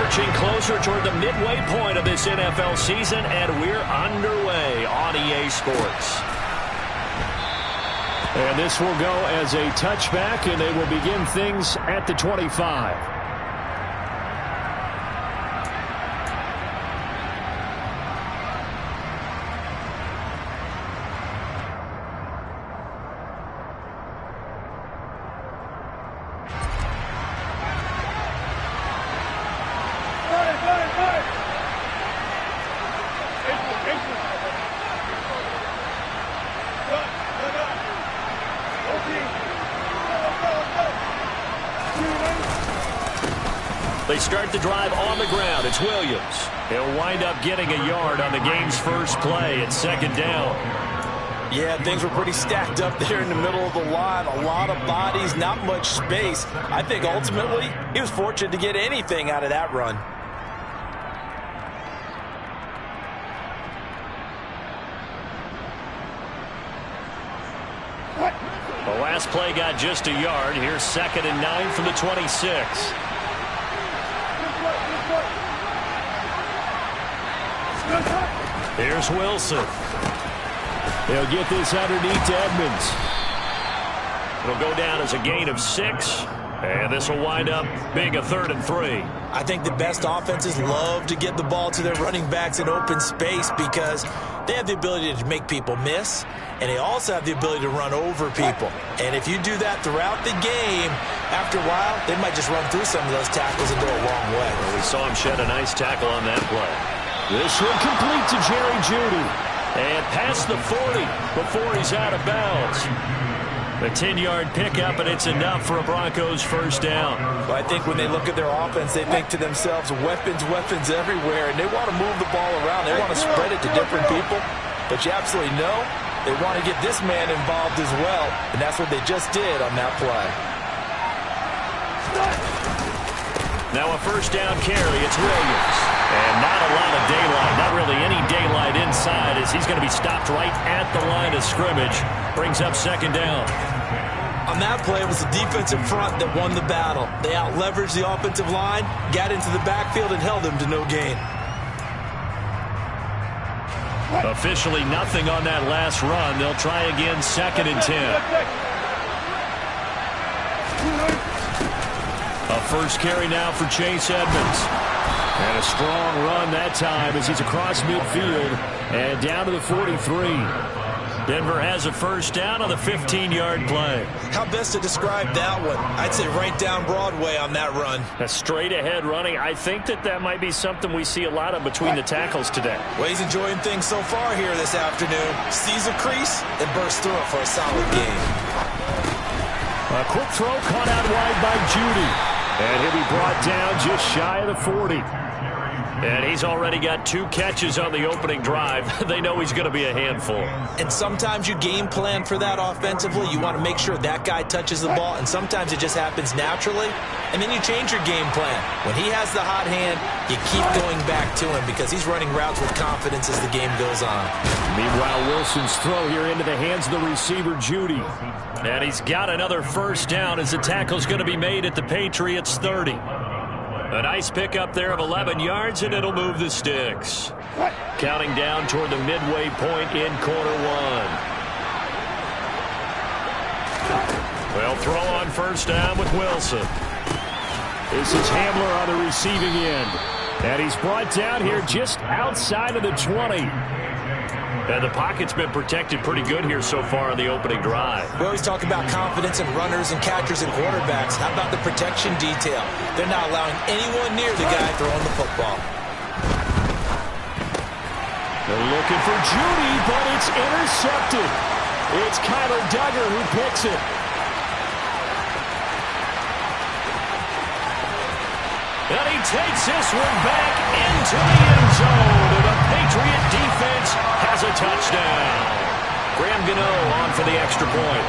Marching closer toward the midway point of this NFL season, and we're underway on EA Sports. And this will go as a touchback, and they will begin things at the 25. They start the drive on the ground. It's Williams. He'll wind up getting a yard on the game's first play at second down. Yeah, things were pretty stacked up there in the middle of the line. A lot of bodies, not much space. I think ultimately he was fortunate to get anything out of that run. The last play got just a yard. Here's 2nd and 9 from the 26. Here's Wilson. They'll get this underneath to Edmonds. It'll go down as a gain of 6. And this will wind up being a 3rd and 3. I think the best offenses love to get the ball to their running backs in open space because they have the ability to make people miss, and they also have the ability to run over people. And if you do that throughout the game, after a while, they might just run through some of those tackles and go a long way. Well, we saw him shed a nice tackle on that play. This one complete to Jerry Jeudy. And past the 40 before he's out of bounds. The 10-yard pickup, and it's enough for a Broncos first down. Well, I think when they look at their offense, they think to themselves, weapons, weapons everywhere, and they want to move the ball around. They want to spread it to different people. But you absolutely know they want to get this man involved as well, and that's what they just did on that play. Now a first down carry. It's Williams. And not a lot of daylight, not really any daylight inside as he's going to be stopped right at the line of scrimmage. Brings up 2nd down. On that play, it was the defensive front that won the battle. They out-leveraged the offensive line, got into the backfield, and held them to no gain. Officially nothing on that last run. They'll try again 2nd and 10. A first carry now for Chase Edmonds. And a strong run that time as he's across midfield and down to the 43. Denver has a first down on the 15-yard play. How best to describe that one? I'd say right down Broadway on that run. A straight-ahead running. I think that might be something we see a lot of between the tackles today. Well, he's enjoying things so far here this afternoon. Sees a crease and bursts through it for a solid game. A quick throw caught out wide by Jeudy. And he'll be brought down just shy of the 40. And he's already got 2 catches on the opening drive. They know he's going to be a handful. And sometimes you game plan for that offensively. You want to make sure that guy touches the ball, and sometimes it just happens naturally. And then you change your game plan. When he has the hot hand, you keep going back to him because he's running routes with confidence as the game goes on. Meanwhile, Wilson's throw here into the hands of the receiver, Jeudy. And he's got another first down as the tackle's going to be made at the Patriots 30. A nice pickup there of 11 yards, and it'll move the sticks. Counting down toward the midway point in quarter 1. Well, throw on first down with Wilson. This is Hamler on the receiving end. And he's brought down here just outside of the 20. And the pocket's been protected pretty good here so far on the opening drive. We always talk about confidence in runners and catchers and quarterbacks. How about the protection detail? They're not allowing anyone near the guy throwing the football. They're looking for Jeudy, but it's intercepted. It's Kyler Duggar who picks it. And he takes this one back into the end zone. And the Patriot defense has a touchdown. Graham Gano on for the extra point.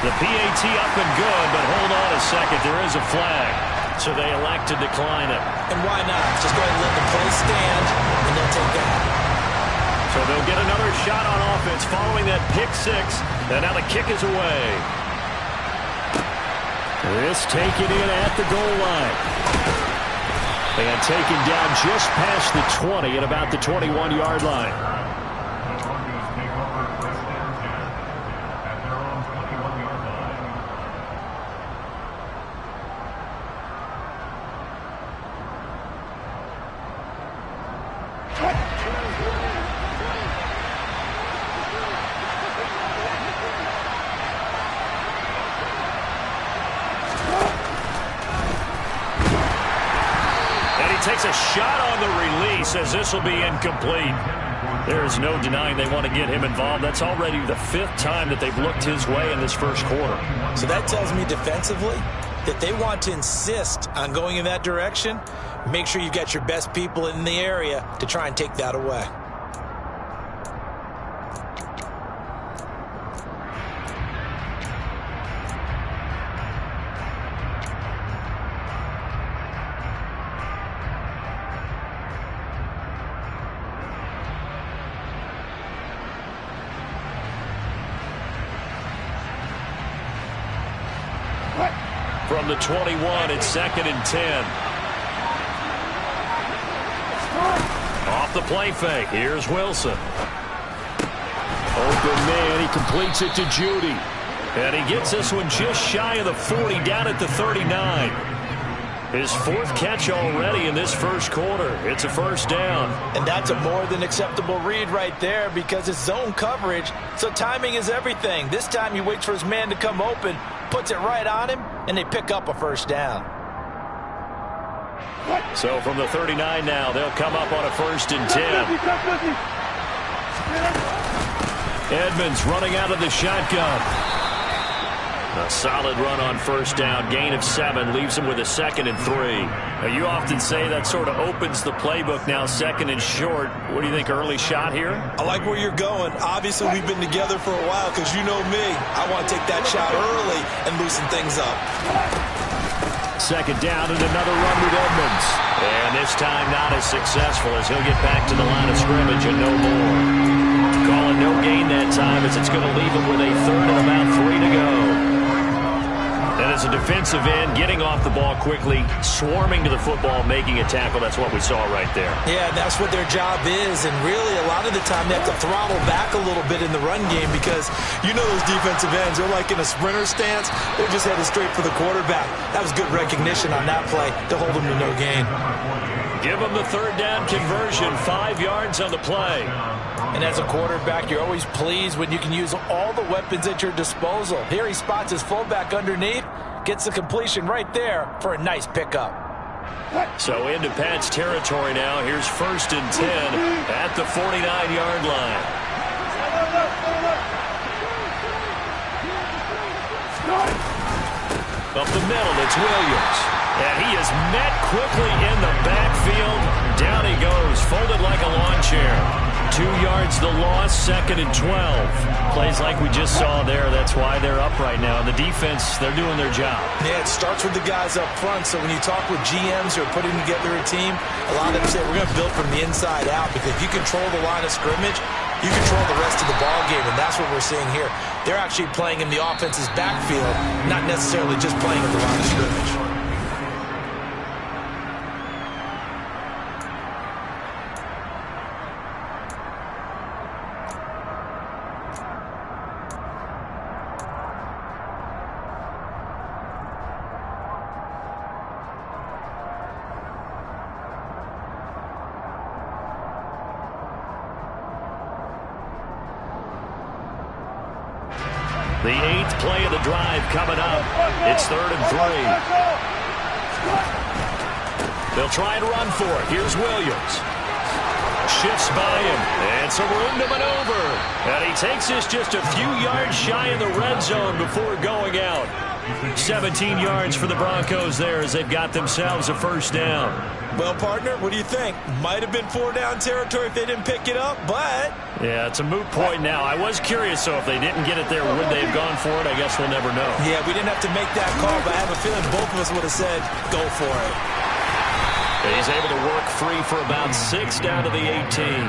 The PAT up and good, but hold on a second. There is a flag. So they elect to decline it. And why not? Just go ahead and let the play stand, and they'll take that. So they'll get another shot on offense following that pick 6. And now the kick is away. This taken in at the goal line. And taken down just past the 20 at about the 21-yard line. Takes a shot on the release as this will be incomplete. There is no denying they want to get him involved. That's already the 5th time that they've looked his way in this first quarter. So that tells me defensively that they want to insist on going in that direction. Make sure you've got your best people in the area to try and take that away. From the 21, it's 2nd and 10. Off the play fake. Here's Wilson. Open man. He completes it to Judy. And he gets this one just shy of the 40, down at the 39. His 4th catch already in this first quarter. It's a first down. And that's a more than acceptable read right there because it's zone coverage, so timing is everything. This time he waits for his man to come open, puts it right on him, and they pick up a first down. So from the 39 now, they'll come up on a 1st and 10. Edmonds running out of the shotgun. A solid run on first down. Gain of 7 leaves him with a 2nd and 3. Now, you often say that sort of opens the playbook now, 2nd and short. What do you think, early shot here? I like where you're going. Obviously, we've been together for a while because you know me. I want to take that shot early and loosen things up. 2nd down and another run with Edmonds. And this time not as successful as he'll get back to the line of scrimmage and no more. Calling no gain that time as it's going to leave him with a 3rd and about 3 to go. And as a defensive end, getting off the ball quickly, swarming to the football, making a tackle, that's what we saw right there. Yeah, that's what their job is, and really a lot of the time they have to throttle back a little bit in the run game because you know those defensive ends, they're like in a sprinter stance, they're just headed straight for the quarterback. That was good recognition on that play to hold them to no gain. Give them the 3rd down conversion, 5 yards on the play. And as a quarterback, you're always pleased when you can use all the weapons at your disposal. Here he spots his fullback underneath, gets the completion right there for a nice pickup. So into Pat's territory now. Here's 1st and 10 at the 49-yard line. Up the middle, it's Williams. And he is met quickly in the backfield. Down he goes, folded like a lawn chair. 2 yards the loss, 2nd and 12. Plays like we just saw there. That's why they're up right now. And the defense, they're doing their job. Yeah, it starts with the guys up front. So when you talk with GMs who are putting together a team, a lot of them say we're going to build from the inside out because if you control the line of scrimmage, you control the rest of the ball game, and that's what we're seeing here. They're actually playing in the offense's backfield, not necessarily just playing in the line of scrimmage. The 8th play of the drive coming up. It's 3rd and 3. They'll try and run for it. Here's Williams. Shifts by him. And some room to maneuver. And he takes this just a few yards shy in the red zone before going out. 17 yards for the Broncos there as they've got themselves a first down. Well, partner, what do you think? Might have been 4-down territory if they didn't pick it up, but... Yeah, it's a moot point now. I was curious, so if they didn't get it there, would they have gone for it? I guess we'll never know. Yeah, we didn't have to make that call, but I have a feeling both of us would have said, go for it. He's able to work free for about 6 down to the 18.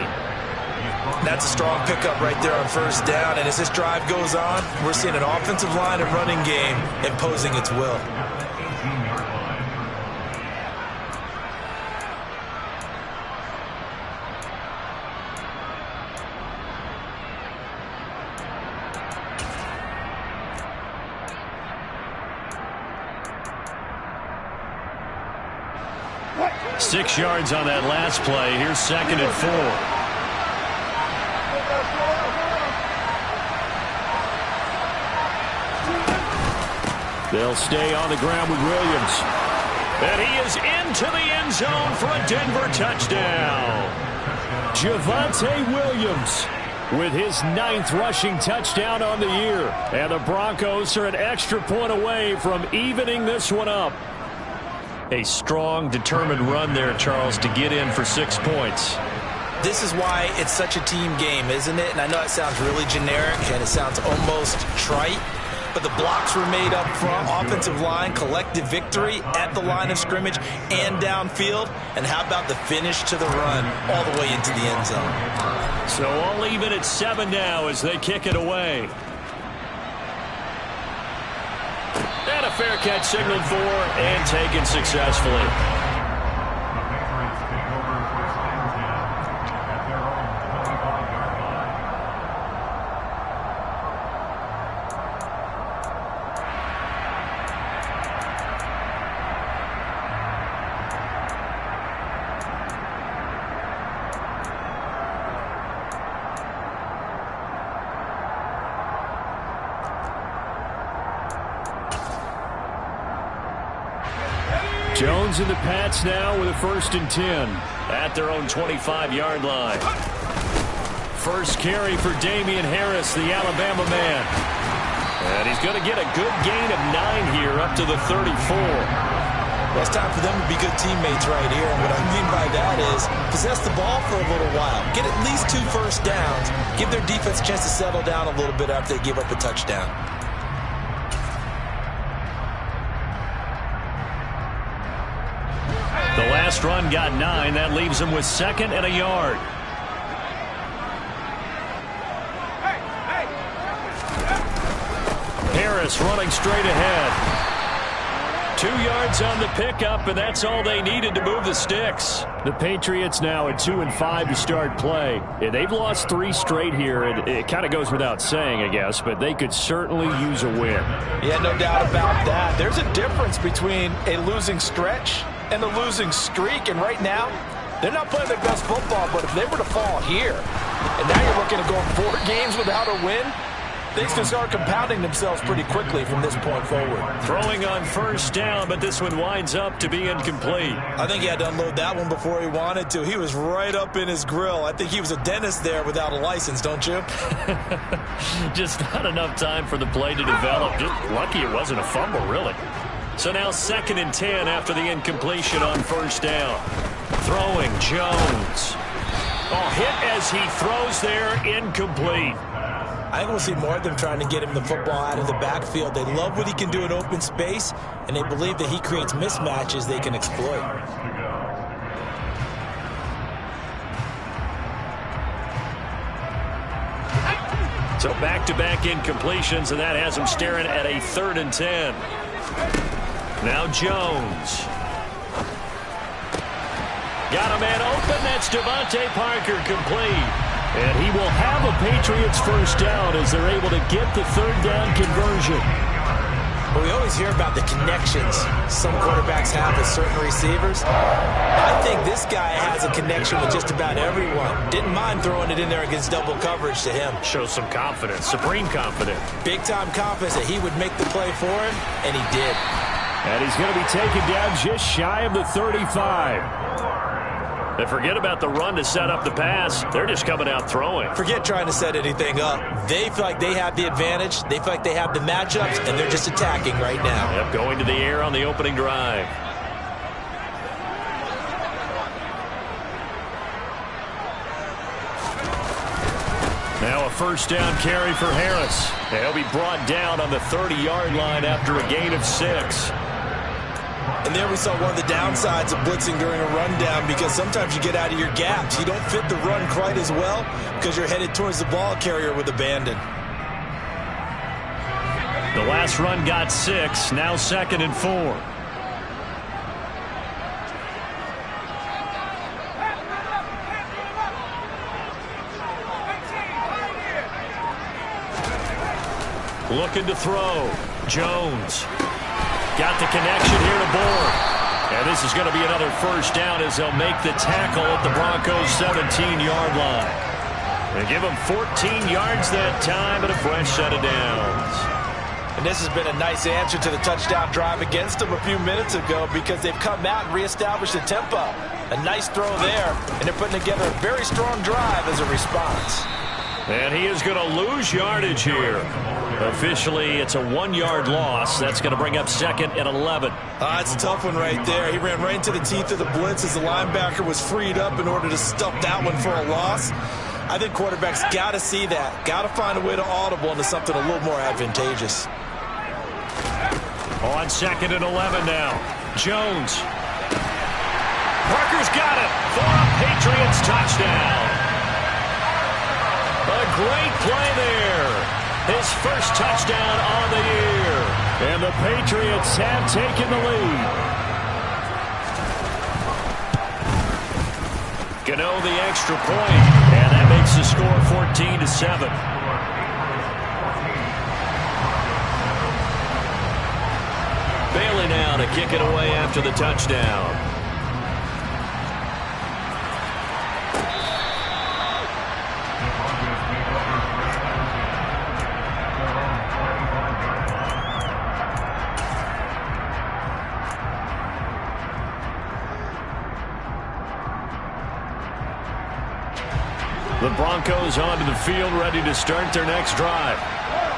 That's a strong pickup right there on first down. And as this drive goes on, we're seeing an offensive line and running game imposing its will. What? 6 yards on that last play. Here's 2nd and 4. They'll stay on the ground with Williams. And he is into the end zone for a Denver touchdown. Javonte Williams with his 9th rushing touchdown on the year. And the Broncos are an extra point away from evening this one up. A strong, determined run there, Charles, to get in for 6 points. This is why it's such a team game, isn't it? And I know it sounds really generic and it sounds almost trite. But the blocks were made up front, offensive line, collective victory at the line of scrimmage and downfield. And how about the finish to the run all the way into the end zone? So all even at 7 now as they kick it away. And a fair catch signaled for and taken successfully. Jones and the Pats now with a 1st and 10 at their own 25-yard line. First carry for Damian Harris, the Alabama man. And he's going to get a good gain of 9 here up to the 34. Well, it's time for them to be good teammates right here. And what I mean by that is possess the ball for a little while. Get at least 2 first downs. Give their defense a chance to settle down a little bit after they give up a touchdown. The last run got 9. That leaves him with 2nd and a yard. Harris running straight ahead. 2 yards on the pickup, and that's all they needed to move the sticks. The Patriots now at 2-5 to start play. Yeah, they've lost 3 straight here. It kind of goes without saying, I guess, but they could certainly use a win. Yeah, no doubt about that. There's a difference between a losing stretch and a losing streak, and right now, they're not playing their best football, but if they were to fall here, and now you're looking at going 4 games without a win, things can start compounding themselves pretty quickly from this point forward. Throwing on first down, but this one winds up to be incomplete. I think he had to unload that one before he wanted to. He was right up in his grill. I think he was a dentist there without a license, don't you? Just not enough time for the play to develop. Just lucky it wasn't a fumble, really. So now 2nd and 10 after the incompletion on first down. Throwing Jones. Oh, hit as he throws there, incomplete. I think we'll see more of them trying to get him the football out of the backfield. They love what he can do in open space, and they believe that he creates mismatches they can exploit. So back-to-back incompletions, and that has him staring at a 3rd and 10. Now Jones. Got a man open. That's Devontae Parker, complete. And he will have a Patriots first down as they're able to get the 3rd down conversion. Well, we always hear about the connections some quarterbacks have with certain receivers. I think this guy has a connection with just about everyone. Didn't mind throwing it in there against double coverage to him. Shows some confidence, supreme confidence. Big-time confidence that he would make the play for him, and he did. And he's going to be taken down just shy of the 35. They forget about the run to set up the pass. They're just coming out throwing. Forget trying to set anything up. They feel like they have the advantage. They feel like they have the matchups, and they're just attacking right now. Yep, going to the air on the opening drive. Now a first down carry for Harris. And he'll be brought down on the 30-yard line after a gain of 6. And there we saw one of the downsides of blitzing during a rundown, because sometimes you get out of your gaps. You don't fit the run quite as well because you're headed towards the ball carrier with abandon. The last run got 6, now 2nd and 4. Looking to throw. Jones. Got the connection here to Bourne. And this is going to be another first down as they'll make the tackle at the Broncos' 17-yard line. They give them 14 yards that time and a fresh set of downs. And this has been a nice answer to the touchdown drive against them a few minutes ago, because they've come out and reestablished the tempo. A nice throw there, and they're putting together a very strong drive as a response. And he is going to lose yardage here. Officially, it's a 1-yard loss. That's going to bring up 2nd and 11. That's a tough one right there. He ran right into the teeth of the blitz as the linebacker was freed up in order to stuff that one for a loss. I think quarterbacks got to see that. Got to find a way to audible into something a little more advantageous. On 2nd and 11 now. Jones. Parker's got it for a Patriots touchdown. A great play there. His first touchdown on the year. And the Patriots have taken the lead. Gano the extra point. And that makes the score 14-7. Bailey now to kick it away after the touchdown. The Broncos onto the field, ready to start their next drive.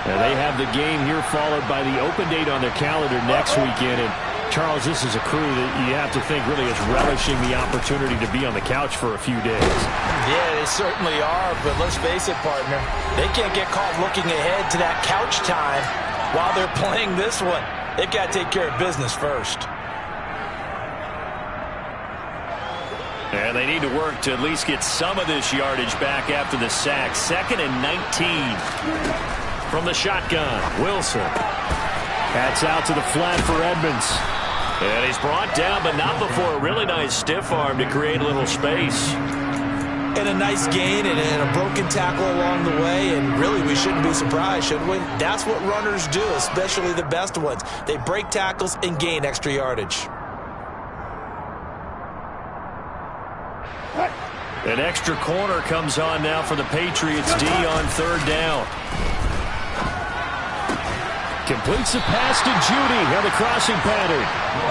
Now they have the game here followed by the open date on their calendar next weekend. And Charles, this is a crew that you have to think really is relishing the opportunity to be on the couch for a few days. Yeah, they certainly are, but let's face it, partner. They can't get caught looking ahead to that couch time while they're playing this one. They've got to take care of business first. And they need to work to at least get some of this yardage back after the sack. 2nd and 19. From the shotgun, Wilson. That's out to the flat for Edmonds. And he's brought down, but not before a really nice stiff arm to create a little space. And a nice gain and a broken tackle along the way, and really we shouldn't be surprised, should we? That's what runners do, especially the best ones. They break tackles and gain extra yardage. An extra corner comes on now for the Patriots D on 3rd down. Completes the pass to Judy on the crossing pattern.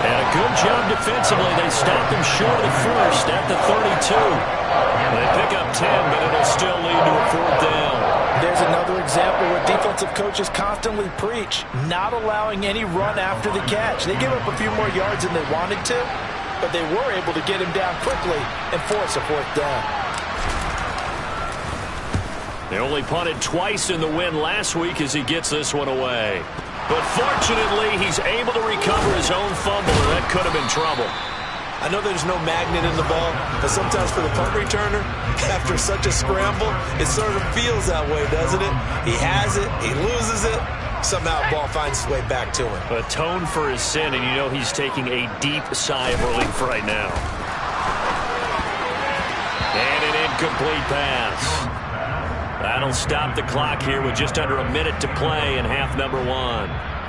And a good job defensively. They stopped him short of the first at the 32. They pick up 10, but it'll still lead to a 4th down. There's another example where defensive coaches constantly preach, not allowing any run after the catch. They give up a few more yards than they wanted to, but they were able to get him down quickly and force a 4th down. They only punted twice in the win last week as he gets this one away. But fortunately, he's able to recover his own fumble, and that could have been trouble. I know there's no magnet in the ball, but sometimes for the punt returner, after such a scramble, it sort of feels that way, doesn't it? He has it, he loses it, somehow the ball finds its way back to him. Atone for his sin, and you know he's taking a deep sigh of relief right now. And an incomplete pass. That'll stop the clock here with just under a minute to play in half number 1.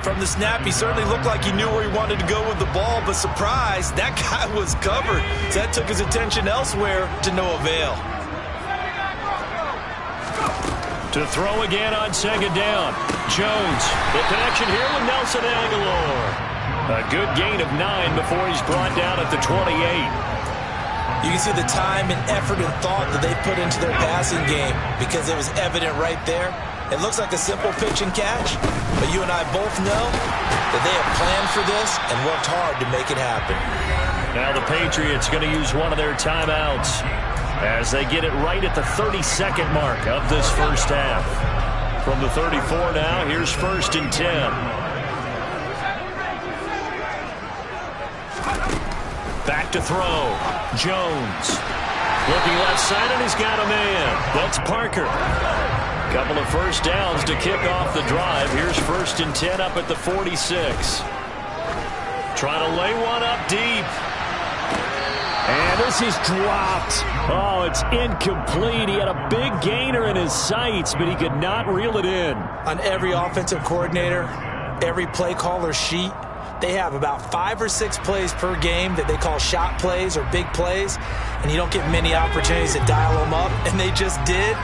From the snap, he certainly looked like he knew where he wanted to go with the ball, but surprise, that guy was covered. So that took his attention elsewhere to no avail. To throw again on 2nd down. Jones, the connection here with Nelson Aguilar. A good gain of 9 before he's brought down at the 28. You can see the time and effort and thought that they put into their passing game because it was evident right there. It looks like a simple pitch and catch, but you and I both know that they have planned for this and worked hard to make it happen. Now the Patriots going to use one of their timeouts as they get it right at the 32nd mark of this first half. From the 34 now, here's 1st and 10. Back to throw. Jones. Looking left side, and he's got a man. That's Parker. Couple of first downs to kick off the drive. Here's 1st and 10 up at the 46. Trying to lay one up deep. And this is dropped. Oh, it's incomplete. He had a big gainer in his sights, but he could not reel it in. On every offensive coordinator, every play caller sheet, they have about 5 or 6 plays per game that they call shot plays or big plays, and you don't get many opportunities to dial them up, and they just did,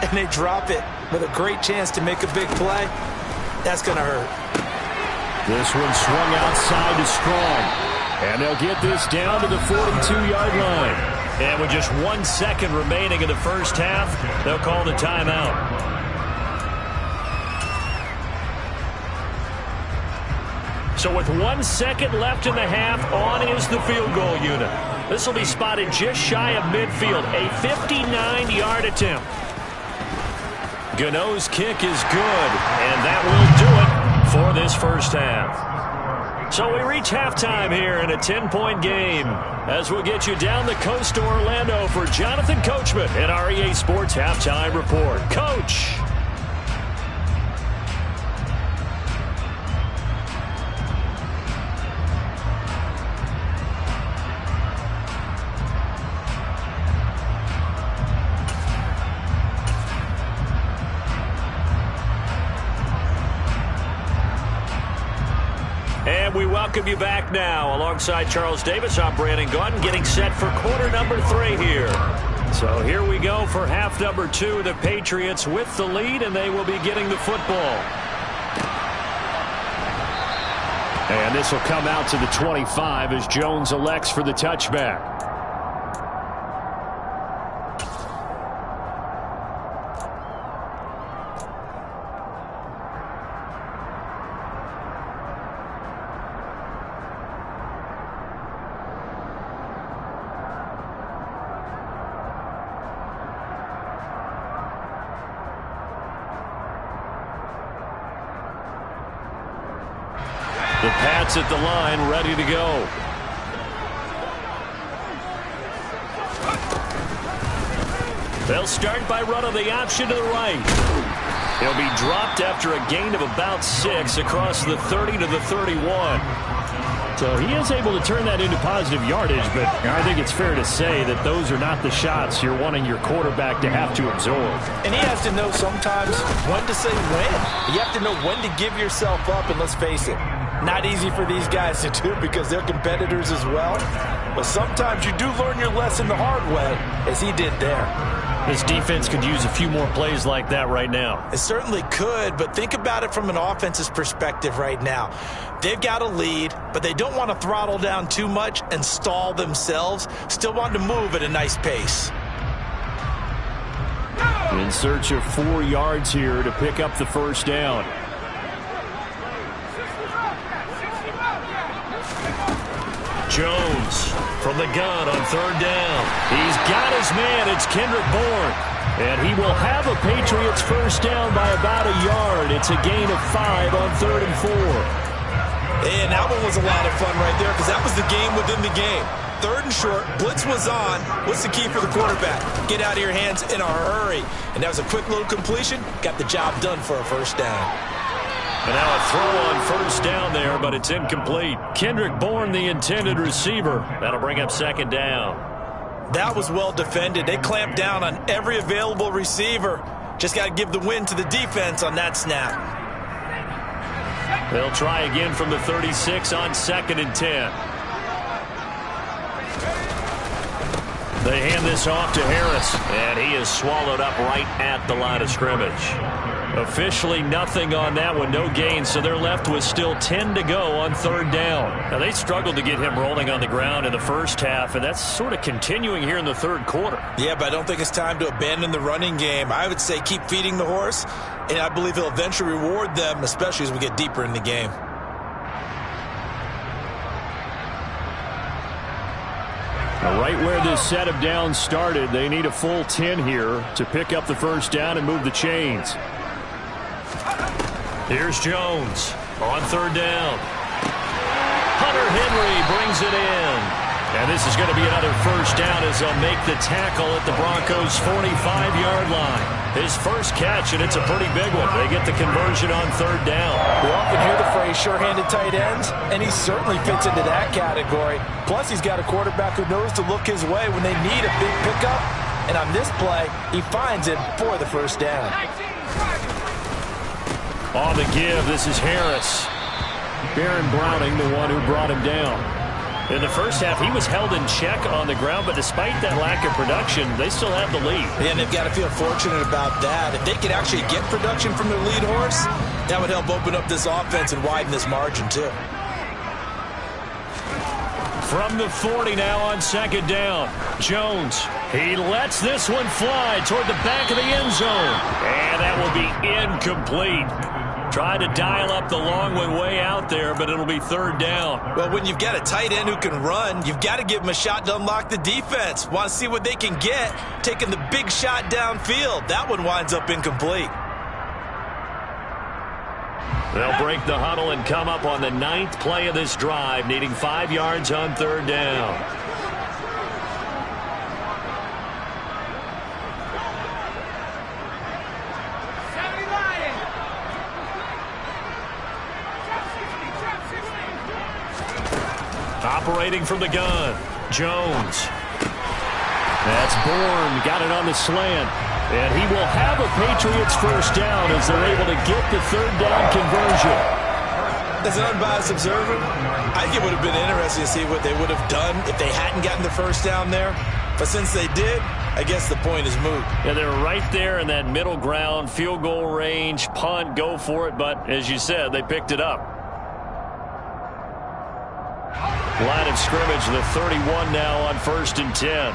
and they drop it with a great chance to make a big play. That's going to hurt. This one swung outside to Strong. And they'll get this down to the 42-yard line. And with just 1 second remaining in the first half, they'll call the timeout. So with 1 second left in the half, on is the field goal unit. This will be spotted just shy of midfield, a 59-yard attempt. Gano's kick is good, and that will do it for this first half. So we reach halftime here in a 10-point game as we'll get you down the coast to Orlando for Jonathan Coachman in our EA Sports Halftime Report. Coach. And we welcome you back now. Alongside Charles Davis, I'm Brandon Gaudin, getting set for quarter number 3 here. So here we go for half number 2. The Patriots with the lead, and they will be getting the football. And this will come out to the 25 as Jones elects for the touchback. The Pats at the line, ready to go. They'll start by running the option to the right. He'll be dropped after a gain of about 6 across the 30 to the 31. So he is able to turn that into positive yardage, but I think it's fair to say that those are not the shots you're wanting your quarterback to have to absorb. And he has to know sometimes when to say when. You have to know when to give yourself up, and let's face it, not easy for these guys to do because they're competitors as well. But sometimes you do learn your lesson the hard way, as he did there. This defense could use a few more plays like that right now. It certainly could, but think about it from an offense's perspective right now. They've got a lead, but they don't want to throttle down too much and stall themselves. Still want to move at a nice pace. In search of 4 yards here to pick up the first down. Jones from the gun on 3rd down. He's got his man. It's Kendrick Bourne. And he will have a Patriots first down by about a yard. It's a gain of 5 on 3rd and 4. And that one was a lot of fun right there because that was the game within the game. 3rd and short, blitz was on. What's the key for the quarterback? Get out of your hands in a hurry. And that was a quick little completion. Got the job done for a first down. And now a throw on 1st down there, but it's incomplete. Kendrick Bourne, the intended receiver. That'll bring up 2nd down. That was well defended. They clamped down on every available receiver. Just got to give the win to the defense on that snap. They'll try again from the 36 on 2nd and 10. They hand this off to Harris, and he is swallowed up right at the line of scrimmage. Officially nothing on that one, no gain, so they're left with still 10 to go on 3rd down. Now, they struggled to get him rolling on the ground in the first half, and that's sort of continuing here in the 3rd quarter. Yeah, but I don't think it's time to abandon the running game. I would say keep feeding the horse, and I believe he'll eventually reward them, especially as we get deeper in the game. Right where this set of downs started, they need a full 10 here to pick up the first down and move the chains. Here's Jones on 3rd down. Hunter Henry brings it in. And this is going to be another first down as they'll make the tackle at the Broncos' 45-yard line. His first catch, and it's a pretty big one. They get the conversion on third down. We often hear the phrase sure-handed tight ends, and he certainly fits into that category. Plus, he's got a quarterback who knows to look his way when they need a big pickup. And on this play, he finds it for the first down. On the give, this is Harris. Baron Browning, the one who brought him down. In the first half, he was held in check on the ground, but despite that lack of production, they still have the lead. And they've got to feel fortunate about that. If they could actually get production from their lead horse, that would help open up this offense and widen this margin, too. From the 40 now on second down. Jones, he lets this one fly toward the back of the end zone. And that will be incomplete. Tried to dial up the long one way out there, but it'll be third down. Well, when you've got a tight end who can run, you've got to give him a shot to unlock the defense. Want to see what they can get, taking the big shot downfield. That one winds up incomplete. They'll break the huddle and come up on the 9th play of this drive, needing 5 yards on third down. Operating from the gun, Jones. That's Bourne, got it on the slant. And he will have a Patriots first down as they're able to get the third down conversion. As an unbiased observer, I think it would have been interesting to see what they would have done if they hadn't gotten the first down there. But since they did, I guess the point is moot. Yeah, they're right there in that middle ground, field goal range, punt, go for it. But as you said, they picked it up. Line of scrimmage, the 31 now on 1st and 10.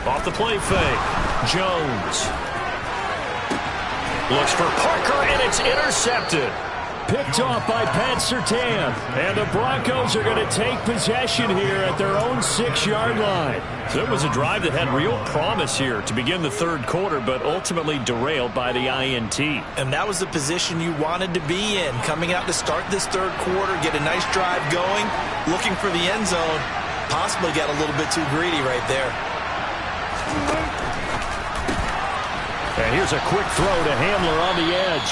Off the play fake. Jones. Looks for Parker, and it's intercepted. Picked off by Pat Surtain. And the Broncos are going to take possession here at their own 6-yard line. So it was a drive that had real promise here to begin the third quarter, but ultimately derailed by the INT. And that was the position you wanted to be in. Coming out to start this third quarter, get a nice drive going, looking for the end zone. Possibly got a little bit too greedy right there. And here's a quick throw to Hamler on the edge.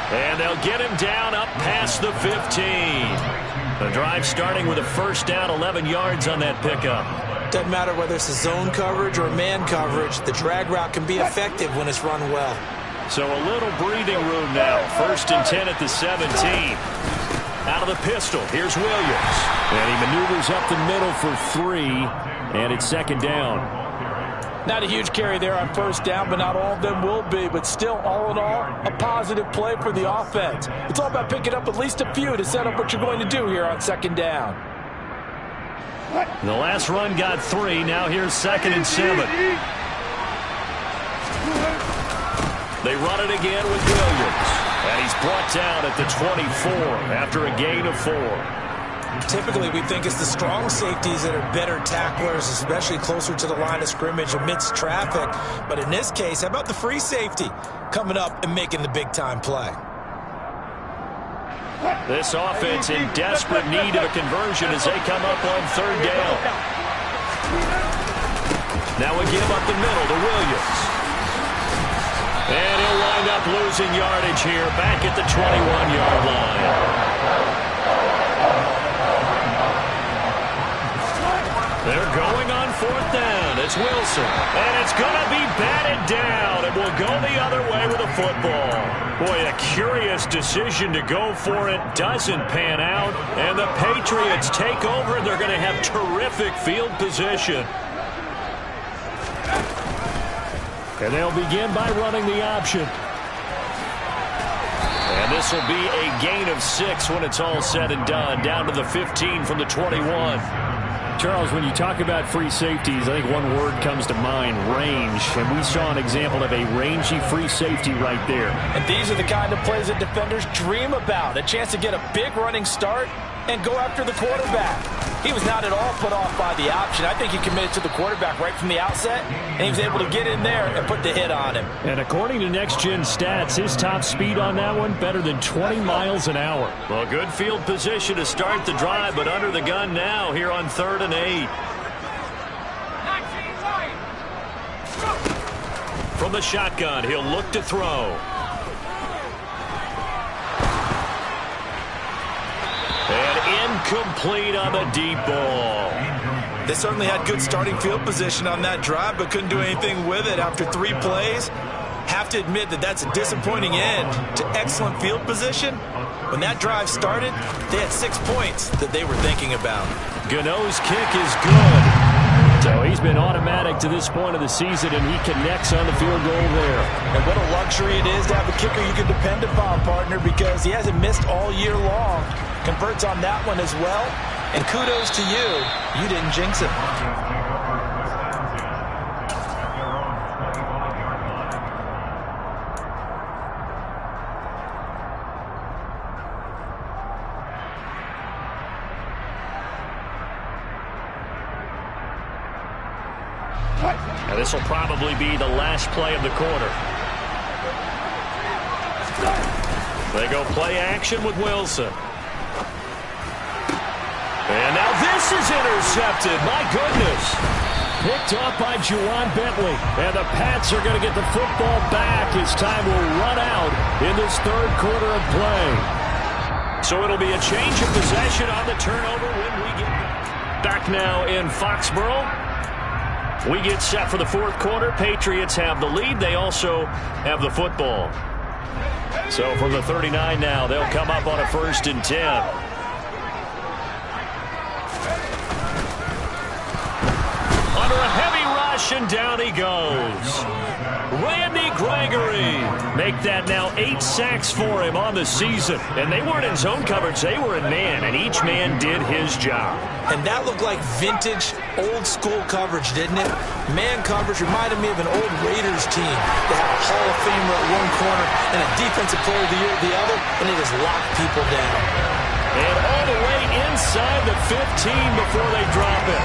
And they'll get him down up past the 15. The drive starting with a first down, 11 yards on that pickup. Doesn't matter whether it's a zone coverage or man coverage, the drag route can be effective when it's run well. So a little breathing room now. 1st and 10 at the 17. Out of the pistol, here's Williams. And he maneuvers up the middle for 3, and it's second down. Not a huge carry there on first down, but not all of them will be. But still, all in all, a positive play for the offense. It's all about picking up at least a few to set up what you're going to do here on second down. The last run got 3. Now here's 2nd and 7. They run it again with Williams. And he's brought down at the 24 after a gain of 4. Typically, we think it's the strong safeties that are better tacklers, especially closer to the line of scrimmage amidst traffic. But in this case, how about the free safety coming up and making the big-time play? This offense in desperate need of a conversion as they come up on third down. Now a give up the middle to Williams. And he'll wind up losing yardage here back at the 21-yard line. They're going on 4th down. It's Wilson. And it's going to be batted down. It will go the other way with a football. Boy, a curious decision to go for it. Doesn't pan out. And the Patriots take over. They're going to have terrific field position. And they'll begin by running the option. And this will be a gain of 6 when it's all said and done. Down to the 15 from the 21. Charles, when you talk about free safeties, I think one word comes to mind, range. And we saw an example of a rangy free safety right there. And these are the kind of plays that defenders dream about. A chance to get a big running start and go after the quarterback. He was not at all put off by the option. I think he committed to the quarterback right from the outset, and he was able to get in there and put the hit on him. And according to Next Gen Stats, his top speed on that one, better than 20 miles an hour. Well, good field position to start the drive, but under the gun now here on 3rd and 8. From the shotgun, he'll look to throw. And incomplete on the deep ball. They certainly had good starting field position on that drive, but couldn't do anything with it after 3 plays. Have to admit that that's a disappointing end to excellent field position. When that drive started, they had 6 points that they were thinking about. Gano's kick is good. So he's been automatic to this point of the season, and he connects on the field goal there. And what a luxury it is to have a kicker you can depend upon, partner, because he hasn't missed all year long. Converts on that one as well. And kudos to you. You didn't jinx him. Now this will probably be the last play of the quarter. They go play action with Wilson. And now this is intercepted. My goodness. Picked off by Juwan Bentley. And the Pats are going to get the football back as time will run out in this 3rd quarter of play. So it'll be a change of possession on the turnover when we get back now in Foxborough. We get set for the 4th quarter. Patriots have the lead. They also have the football. So from the 39 now, they'll come up on a 1st and 10. Under a heavy rush, and down he goes. Randy Gregory. Make that now 8 sacks for him on the season. And they weren't in zone coverage. They were in man, and each man did his job. And that looked like vintage, old-school coverage, didn't it? Man coverage reminded me of an old Raiders team that had a Hall of Famer at one corner and a Defensive Player of the Year at the other, and they just locked people down. And all the way inside the 15 before they drop it.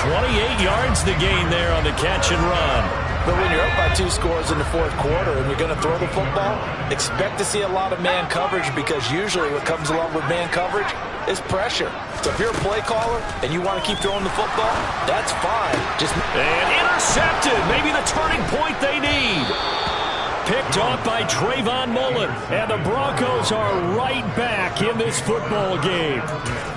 28 yards the gain there on the catch and run. But when you're up by 2 scores in the 4th quarter and you're going to throw the football, expect to see a lot of man coverage, because usually what comes along with man coverage is pressure. So if you're a play caller and you want to keep throwing the football, that's fine. And intercepted. Maybe the turning point they need. Picked off by Trayvon Mullen. And the Broncos are right back in this football game.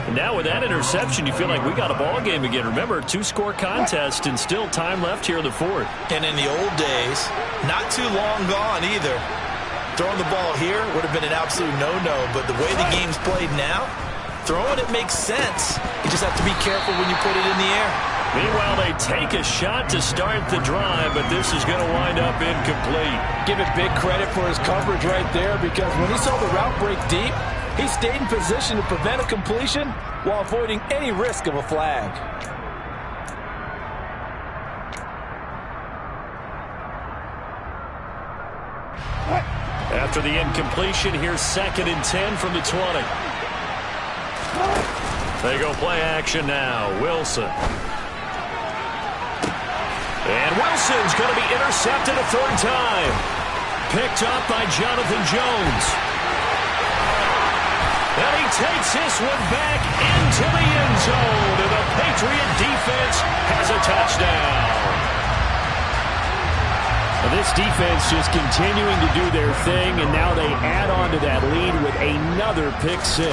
And now with that interception, you feel like we got a ball game again. Remember, 2-score contest and still time left here in the 4th. And in the old days, not too long gone either. Throwing the ball here would have been an absolute no-no. But the way the game's played now, throwing it makes sense. You just have to be careful when you put it in the air. Meanwhile, they take a shot to start the drive, but this is going to wind up incomplete. Give it big credit for his coverage right there, because when he saw the route break deep, he stayed in position to prevent a completion while avoiding any risk of a flag. After the incompletion, here's 2nd and 10 from the 20. They go play action now. Wilson. And Wilson's going to be intercepted a 3rd time. Picked up by Jonathan Jones. And he takes this one back into the end zone. And the Patriot defense has a touchdown. This defense just continuing to do their thing, and now they add on to that lead with another pick 6.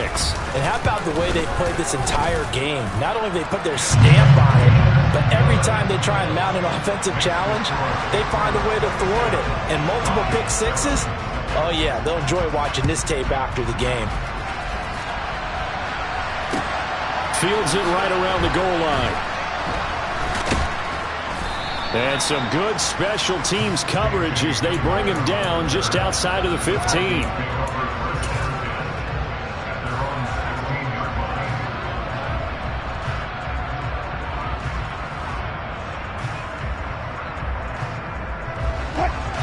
And how about the way they played this entire game? Not only have they put their stamp on it, but every time they try and mount an offensive challenge, they find a way to thwart it. And multiple pick 6s, oh yeah, they'll enjoy watching this tape after the game. Fields it right around the goal line. And some good special teams coverage as they bring him down just outside of the 15.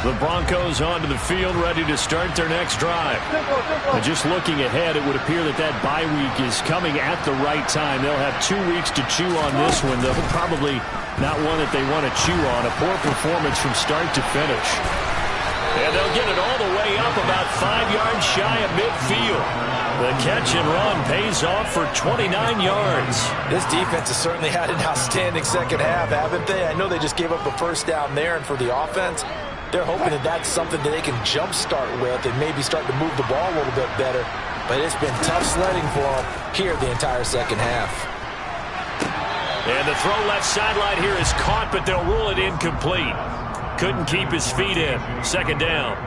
The Broncos onto the field, ready to start their next drive. And just looking ahead, it would appear that bye week is coming at the right time. They'll have 2 weeks to chew on this one, though probably not one that they want to chew on. A poor performance from start to finish. And they'll get it all the way up about 5 yards shy of midfield. The catch and run pays off for 29 yards. This defense has certainly had an outstanding second half, haven't they? I know they just gave up a first down there, and for the offense, they're hoping that that's something that they can jumpstart with and maybe start to move the ball a little bit better. But it's been tough sledding for them here the entire second half. And the throw left sideline here is caught, but they'll rule it incomplete. Couldn't keep his feet in. Second down.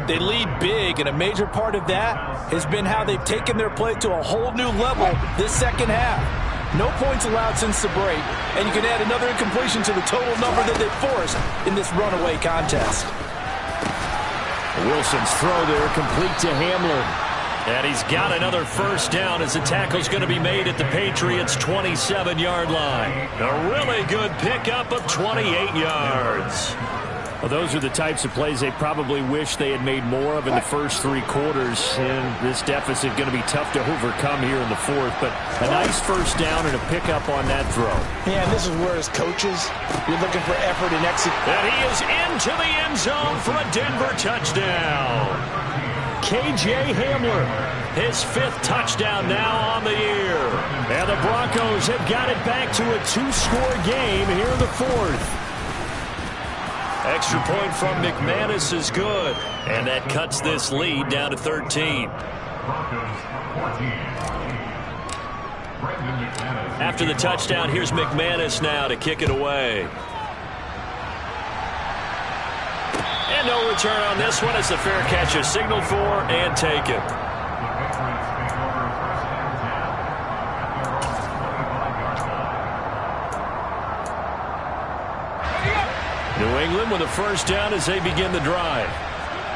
They lead big, and a major part of that has been how they've taken their play to a whole new level this second half. No points allowed since the break, and you can add another incompletion to the total number that they've forced in this runaway contest. Wilson's throw there complete to Hamler. And he's got another first down as the tackle's going to be made at the Patriots' 27-yard line. A really good pickup of 28 yards. Well, those are the types of plays they probably wish they had made more of in the first 3 quarters. And this deficit going to be tough to overcome here in the fourth. But a nice first down and a pickup on that throw. Yeah, and this is where as coaches, you're looking for effort and execution. And he is into the end zone for a Denver touchdown. K.J. Hamler, his 5th touchdown now on the year. And the Broncos have got it back to a 2-score game here in the fourth. Extra point from McManus is good. And that cuts this lead down to 13. After the touchdown, here's McManus now to kick it away. And no return on this one as the fair catch is signaled for and taken. New England with a first down as they begin the drive.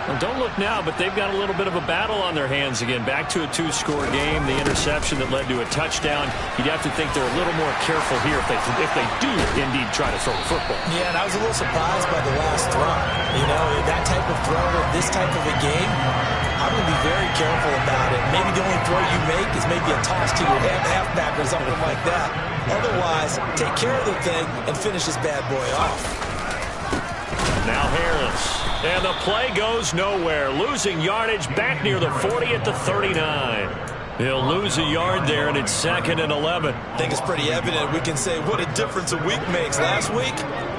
Well, don't look now, but they've got a little bit of a battle on their hands again. Back to a 2-score game. The interception that led to a touchdown. You'd have to think they're a little more careful here if they do indeed try to throw the football. Yeah, and I was a little surprised by the last throw. You know, that type of throw in this type of a game, I'm going to be very careful about it. Maybe the only throw you make is maybe a toss to your halfback or something like that. Otherwise, take care of the thing and finish this bad boy off. Now Harris. And the play goes nowhere. Losing yardage back near the 40 at the 39. He'll lose a yard there, and it's 2nd and 11. I think it's pretty evident. We can say what a difference a week makes. Last week,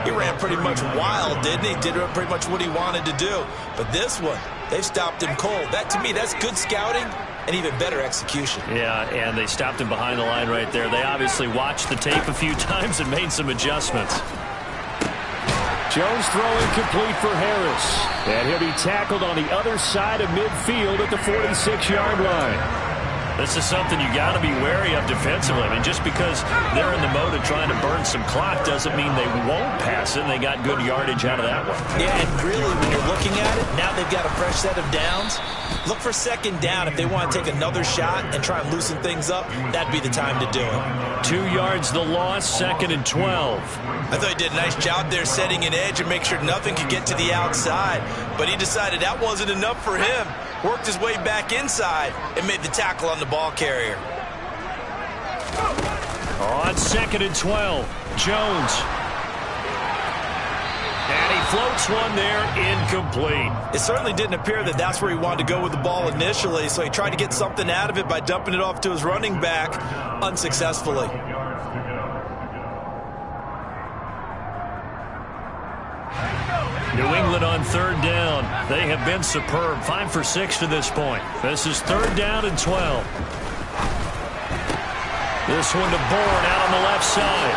he ran pretty much wild, didn't he? Did pretty much what he wanted to do. But this one, they've stopped him cold. That, to me, that's good scouting and even better execution. Yeah, and they stopped him behind the line right there. They obviously watched the tape a few times and made some adjustments. Jones throwing complete for Harris. And he'll be tackled on the other side of midfield at the 46-yard line. This is something you got to be wary of defensively. I mean, just because they're in the mode of trying to burn some clock doesn't mean they won't pass it, and they got good yardage out of that one. Yeah, and really, when you're looking at it, now they've got a fresh set of downs. Look for second down. If they want to take another shot and try and loosen things up, that'd be the time to do it. 2 yards the loss, 2nd and 12. I thought he did a nice job there setting an edge and make sure nothing could get to the outside. But he decided that wasn't enough for him. Worked his way back inside and made the tackle on the ball carrier. On 2nd and 12, Jones. And he floats one there, incomplete. It certainly didn't appear that that's where he wanted to go with the ball initially, so he tried to get something out of it by dumping it off to his running back unsuccessfully. New England on 3rd down. They have been superb. 5 for 6 to this point. This is 3rd down and 12. This one to Bourne out on the left side.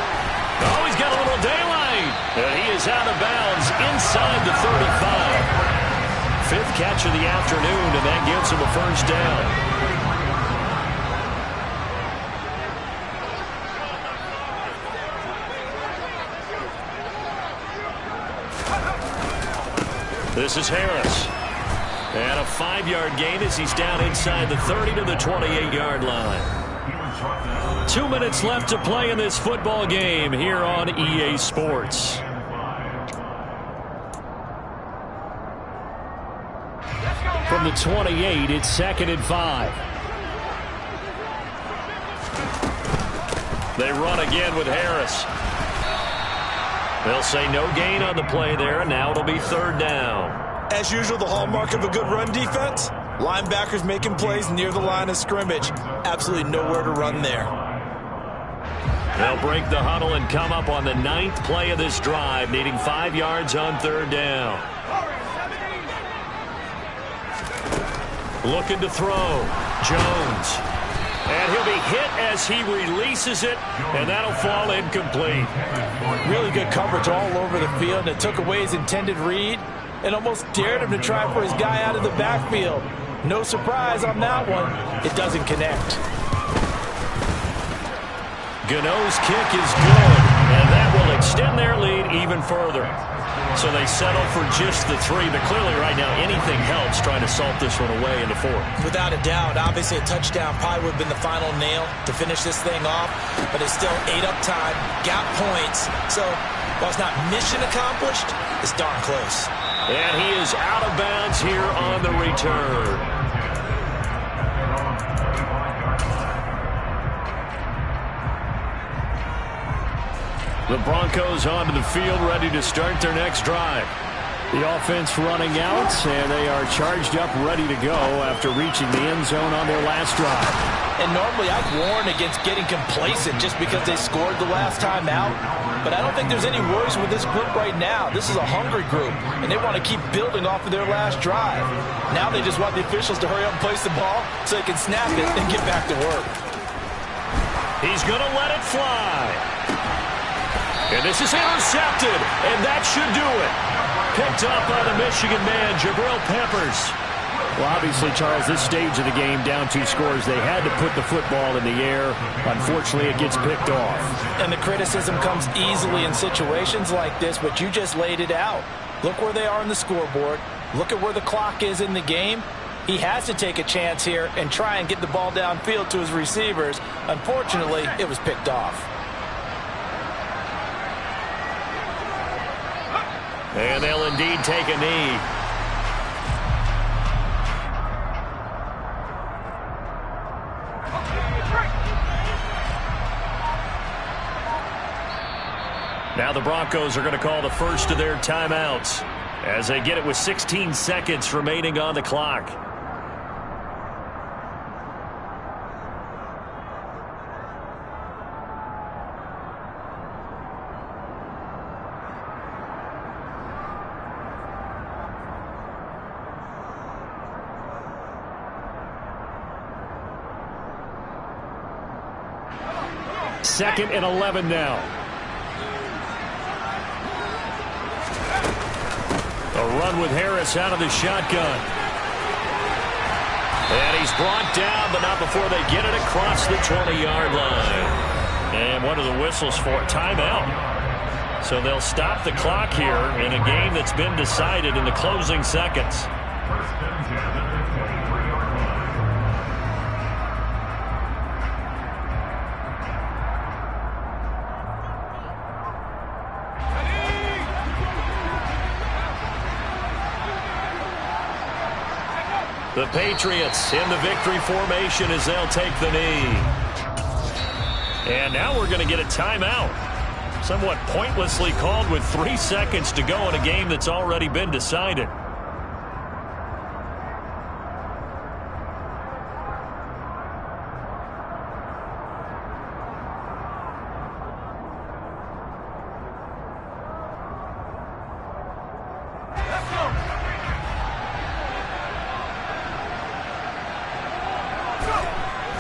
Oh, he's got a little daylight. And he is out of bounds inside the 35. 5th catch of the afternoon, and that gives him a first down. This is Harris. And a 5-yard gain as he's down inside the 30 to the 28-yard line. 2 minutes left to play in this football game here on EA Sports. From the 28, it's 2nd and 5. They run again with Harris. They'll say no gain on the play there, and now it'll be 3rd down. As usual, the hallmark of a good run defense, linebackers making plays near the line of scrimmage. Absolutely nowhere to run there. They'll break the huddle and come up on the 9th play of this drive, needing 5 yards on 3rd down. Looking to throw. Jones. And he'll be hit as he releases it, and that'll fall incomplete. Really good coverage all over the field, and it took away his intended read and almost dared him to try for his guy out of the backfield. No surprise on that one. It doesn't connect. Gano's kick is good, and that will extend their lead even further. So they settle for just the 3, but clearly right now anything helps trying to salt this one away in the 4th. Without a doubt, obviously a touchdown probably would have been the final nail to finish this thing off, but it's still 8 up time, got points. So while it's not mission accomplished, it's darn close. And he is out of bounds here on the return. The Broncos onto the field, ready to start their next drive. The offense running out, and they are charged up, ready to go after reaching the end zone on their last drive. And normally I'd warn against getting complacent just because they scored the last time out. But I don't think there's any worries with this group right now. This is a hungry group, and they want to keep building off of their last drive. Now they just want the officials to hurry up and place the ball so they can snap it and get back to work. He's going to let it fly. And this is intercepted, and that should do it. Picked up by the Michigan man, Jabril Peppers. Well, obviously, Charles, this stage of the game, down 2 scores, they had to put the football in the air. Unfortunately, it gets picked off. And the criticism comes easily in situations like this, but you just laid it out. Look where they are on the scoreboard. Look at where the clock is in the game. He has to take a chance here and try and get the ball downfield to his receivers. Unfortunately, it was picked off. And they'll indeed take a knee. Now the Broncos are going to call the first of their timeouts as they get it with 16 seconds remaining on the clock. Second and 11 now. A run with Harris out of the shotgun. And he's brought down, but not before they get it across the 20-yard line. And what are the whistles for? Timeout. So they'll stop the clock here in a game that's been decided in the closing seconds. The Patriots in the victory formation as they'll take the knee. And now we're going to get a timeout. Somewhat pointlessly called with 3 seconds to go in a game that's already been decided.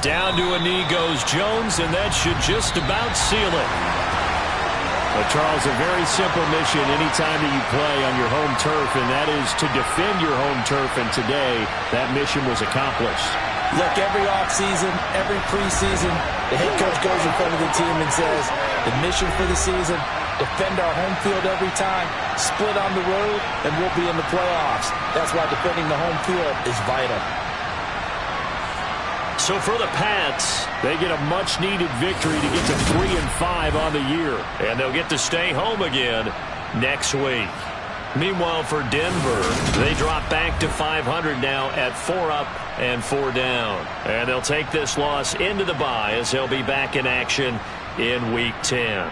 Down to a knee goes Jones, and that should just about seal it. But Charles, a very simple mission anytime that you play on your home turf, and that is to defend your home turf, and today that mission was accomplished. Look, every offseason, every preseason, the head coach goes in front of the team and says, the mission for the season, defend our home field every time, split on the road, and we'll be in the playoffs. That's why defending the home field is vital. So for the Pats, they get a much-needed victory to get to 3-5 on the year. And they'll get to stay home again next week. Meanwhile, for Denver, they drop back to 500 now at 4 up and 4 down. And they'll take this loss into the bye as they'll be back in action in Week 10.